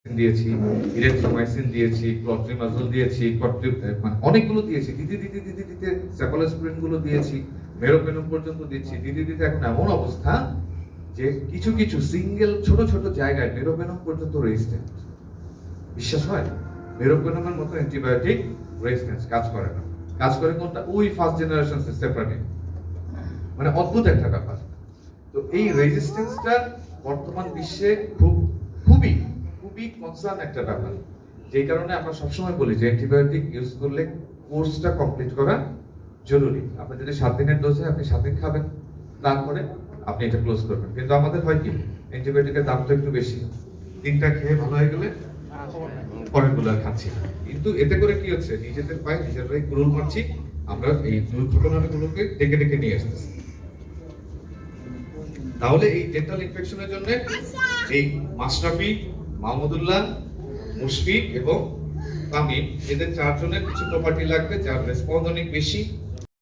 দিয়েছি, ইরেথ্রোমাইসিন দিয়েছি, ক্লট্রিমাজোল দিয়েছি, মানে অনেকগুলো দিয়েছি। দিতে সেফালোস্পিরিন গুলো দিয়েছি, মেরোপেনম পর্যন্ত দিচ্ছি। দিতে এখন এমন অবস্থা যে কিছু কিছু সিঙ্গেল ছোট ছোট জায়গায় মেরোপেনম পর্যন্ত রেজিস্ট্যান্ট। বিশ্বাস হয়? মেরোপেনমের মতো অ্যান্টিবায়োটিক রেজিস্ট্যান্স কাজ করে না। কাজ করে কোনটা? ওই ফার্স্ট জেনারেশন সেফারনিন। মানে অদ্ভুত একটা ব্যাপার। তো এই রেজিস্ট্যান্সটা বর্তমান বিশ্বে খুবই কনসার্ন একটা ব্যাপার। যেই কারণে আমরা সবসময় বলি যে অ্যান্টিবায়োটিক ইউজ করলে কোর্সটা কমপ্লিট করা জরুরি। আপনি যদি 7 দিনের ডোজে আপনি 7 দিন খাবেন, তারপরে আপনি এটা ক্লোজ করবেন। কিন্তু আমাদের হয় কি, অ্যান্টিবায়োটিকের দাম তো একটু বেশি, 3টা খেয়ে ভালো হয়ে গেলে পরেরগুলো আর খাচ্ছি না। কিন্তু এতে করে কি হচ্ছে, নিজেদের পায়ে নিজেরাই কুড়ুল মারছি। আমরা এই দুর্ঘটনাগুলোকে ডেকে ডেকে নিয়ে আসতেছি। তাহলে এই ডেন্টাল ইনফেকশনের জন্য এই মাশরাফি, মাহমুদুল্লাহ, মুশফিক এবং তামিম, এদের 4 জনের কিছু প্রপার্টি লাগবে যার রেসপন্স অনেক বেশি,